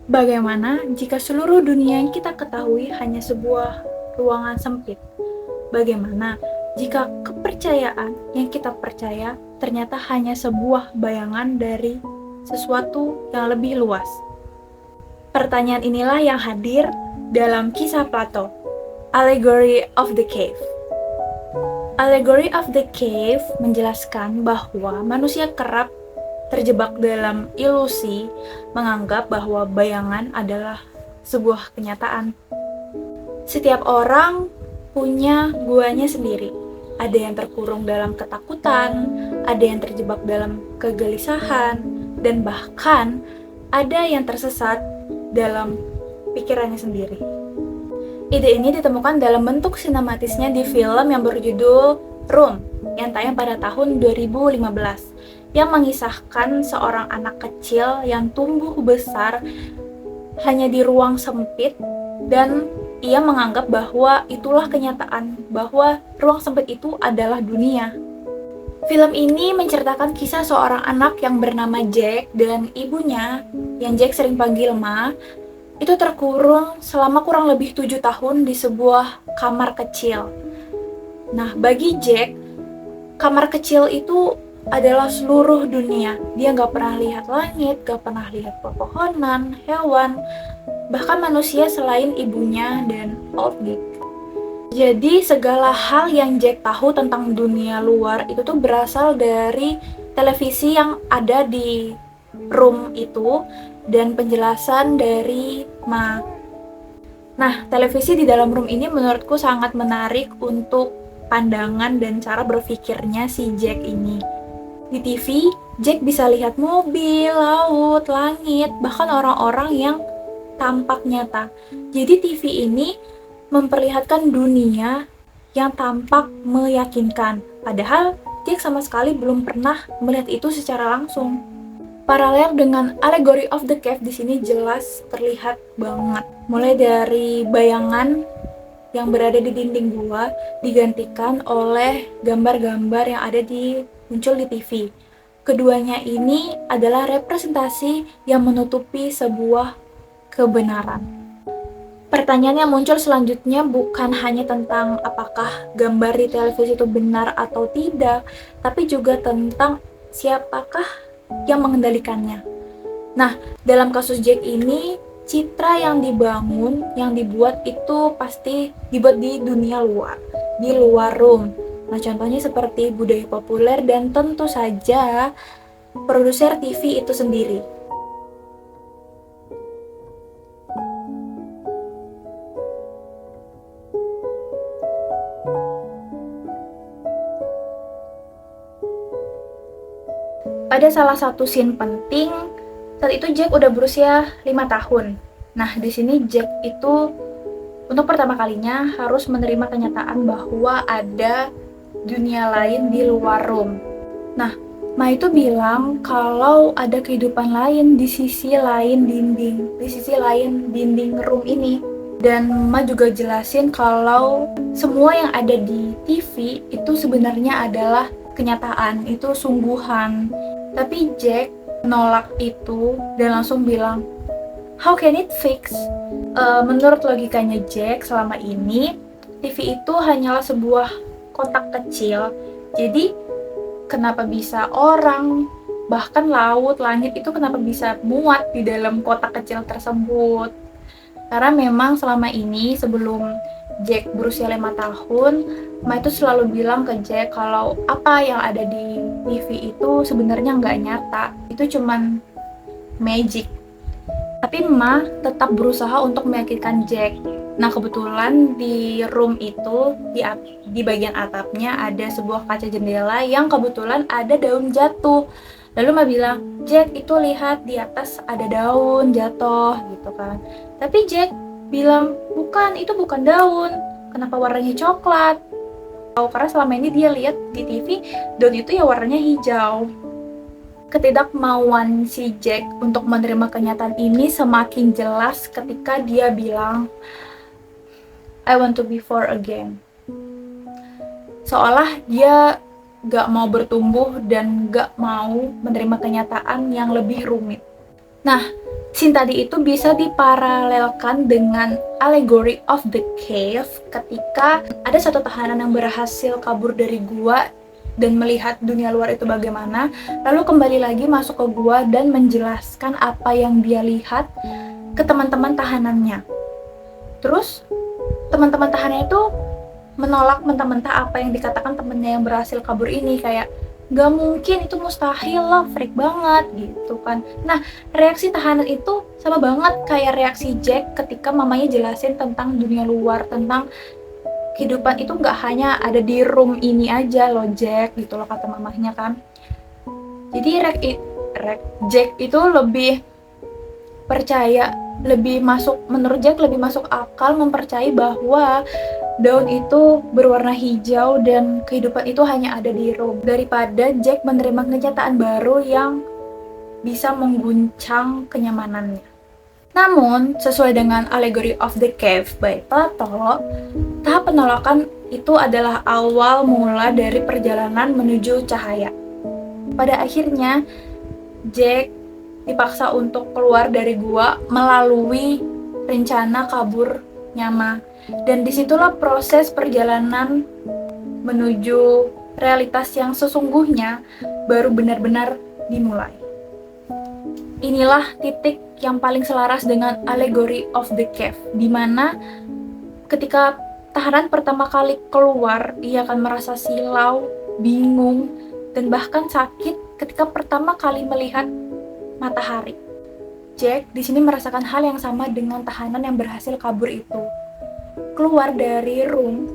Bagaimana jika seluruh dunia yang kita ketahui hanya sebuah ruangan sempit? Bagaimana jika kepercayaan yang kita percaya ternyata hanya sebuah bayangan dari sesuatu yang lebih luas? Pertanyaan inilah yang hadir dalam kisah Plato, Allegory of the Cave. Allegory of the Cave menjelaskan bahwa manusia kerap terjebak dalam ilusi menganggap bahwa bayangan adalah sebuah kenyataan. Setiap orang punya guanya sendiri. Ada yang terkurung dalam ketakutan, ada yang terjebak dalam kegelisahan, dan bahkan ada yang tersesat dalam pikirannya sendiri. Ide ini ditemukan dalam bentuk sinematisnya di film yang berjudul Room yang tayang pada tahun 2015 yang mengisahkan seorang anak kecil yang tumbuh besar hanya di ruang sempit dan ia menganggap bahwa itulah kenyataan, bahwa ruang sempit itu adalah dunia. Film ini menceritakan kisah seorang anak yang bernama Jack dan ibunya, yang Jack sering panggil Ma, itu terkurung selama kurang lebih 7 tahun di sebuah kamar kecil. Nah, bagi Jack, kamar kecil itu adalah seluruh dunia. Dia gak pernah lihat langit, gak pernah lihat pepohonan, hewan, bahkan manusia selain ibunya dan Old Nick. Jadi segala hal yang Jack tahu tentang dunia luar itu tuh berasal dari televisi yang ada di room itu dan penjelasan dari Ma. Nah, televisi di dalam room ini menurutku sangat menarik untuk pandangan dan cara berpikirnya si Jack ini. Di TV, Jack bisa lihat mobil, laut, langit, bahkan orang-orang yang tampak nyata. Jadi TV ini memperlihatkan dunia yang tampak meyakinkan. Padahal Jack sama sekali belum pernah melihat itu secara langsung. Paralel dengan Allegory of the Cave di sini jelas terlihat banget. Mulai dari bayangan yang berada di dinding gua digantikan oleh gambar-gambar yang ada muncul di TV. Keduanya ini adalah representasi yang menutupi sebuah kebenaran. Pertanyaan yang muncul selanjutnya bukan hanya tentang apakah gambar di televisi itu benar atau tidak, tapi juga tentang siapakah yang mengendalikannya. Nah, dalam kasus Jack ini, citra yang dibangun, yang dibuat itu pasti dibuat di dunia luar, di luar room. Nah, contohnya seperti budaya populer dan tentu saja produser TV itu sendiri. Pada salah satu scene penting, saat itu Jack udah berusia 5 tahun. Nah, di sini Jack itu untuk pertama kalinya harus menerima kenyataan bahwa ada dunia lain di luar room. Nah, Ma itu bilang kalau ada kehidupan lain di sisi lain dinding room ini. Dan Ma juga jelasin kalau semua yang ada di TV itu sebenarnya adalah kenyataan, itu sungguhan. Tapi Jack menolak itu dan langsung bilang, how can it fix? Menurut logikanya Jack, selama ini TV itu hanyalah sebuah kotak kecil. Jadi kenapa bisa orang, bahkan laut, langit itu kenapa bisa muat di dalam kotak kecil tersebut? Karena memang selama ini sebelum Jack berusia 5 tahun, Ma itu selalu bilang ke Jack kalau apa yang ada di TV itu sebenarnya nggak nyata. Itu cuman magic. Tapi Ma tetap berusaha untuk meyakinkan Jack. Nah, kebetulan di room itu, di bagian atapnya ada sebuah kaca jendela yang kebetulan ada daun jatuh. Lalu Ma bilang, Jack itu lihat di atas ada daun jatuh gitu kan. Tapi Jack bilang, bukan, itu bukan daun. Kenapa warnanya coklat? Karena selama ini dia lihat di TV, daun itu ya warnanya hijau. Ketidakmauan si Jack untuk menerima kenyataan ini semakin jelas ketika dia bilang, I want to be four again. Seolah dia gak mau bertumbuh dan gak mau menerima kenyataan yang lebih rumit. Nah, scene tadi itu bisa diparalelkan dengan allegory of the cave ketika ada satu tahanan yang berhasil kabur dari gua dan melihat dunia luar itu bagaimana, lalu kembali lagi masuk ke gua dan menjelaskan apa yang dia lihat ke teman-teman tahanannya. Terus teman-teman tahanannya itu menolak mentah-mentah apa yang dikatakan temennya yang berhasil kabur ini, kayak gak mungkin, itu mustahil lah, freak banget gitu kan. Nah, reaksi tahanan itu sama banget kayak reaksi Jack ketika mamanya jelasin tentang dunia luar, tentang kehidupan itu gak hanya ada di room ini aja loh Jack, gitu loh kata mamahnya kan. Jadi Jack itu lebih percaya, lebih masuk, menurut Jack lebih masuk akal mempercayai bahwa daun itu berwarna hijau dan kehidupan itu hanya ada di Rome, daripada Jack menerima kenyataan baru yang bisa mengguncang kenyamanannya. Namun, sesuai dengan Allegory of the Cave by Plato, tahap penolakan itu adalah awal mula dari perjalanan menuju cahaya. Pada akhirnya, Jack dipaksa untuk keluar dari gua melalui rencana kabur Nyama. Dan disitulah proses perjalanan menuju realitas yang sesungguhnya baru benar-benar dimulai. Inilah titik yang paling selaras dengan Allegory of the Cave, di mana ketika tahanan pertama kali keluar, ia akan merasa silau, bingung, dan bahkan sakit ketika pertama kali melihat matahari. Jack di sini merasakan hal yang sama dengan tahanan yang berhasil kabur itu. Keluar dari room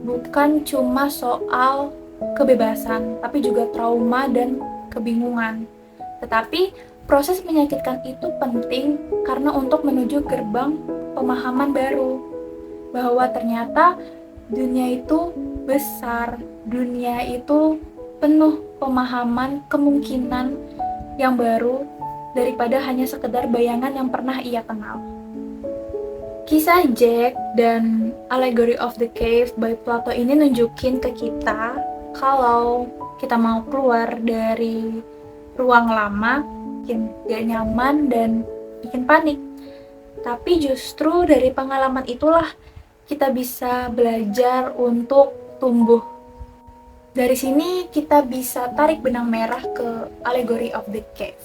bukan cuma soal kebebasan, tapi juga trauma dan kebingungan. Tetapi proses menyakitkan itu penting karena untuk menuju gerbang pemahaman baru, bahwa ternyata dunia itu besar, dunia itu penuh pemahaman, kemungkinan yang baru daripada hanya sekedar bayangan yang pernah ia kenal. Kisah Jack dan Allegory of the Cave by Plato ini nunjukin ke kita kalau kita mau keluar dari ruang lama, bikin gak nyaman dan bikin panik. Tapi justru dari pengalaman itulah kita bisa belajar untuk tumbuh. Dari sini kita bisa tarik benang merah ke Allegory of the Cave.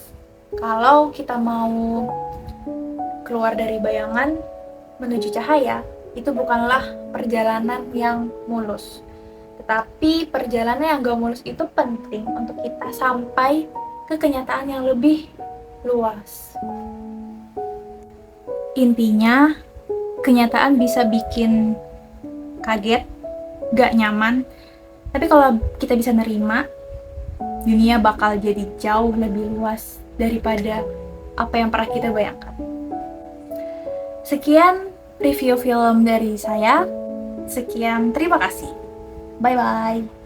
Kalau kita mau keluar dari bayangan menuju cahaya, itu bukanlah perjalanan yang mulus. Tetapi perjalanan yang gak mulus itu penting untuk kita sampai ke kenyataan yang lebih luas. Intinya, kenyataan bisa bikin kaget, gak nyaman, tapi kalau kita bisa nerima, dunia bakal jadi jauh lebih luas daripada apa yang pernah kita bayangkan. Sekian review film dari saya. Sekian, terima kasih. Bye-bye.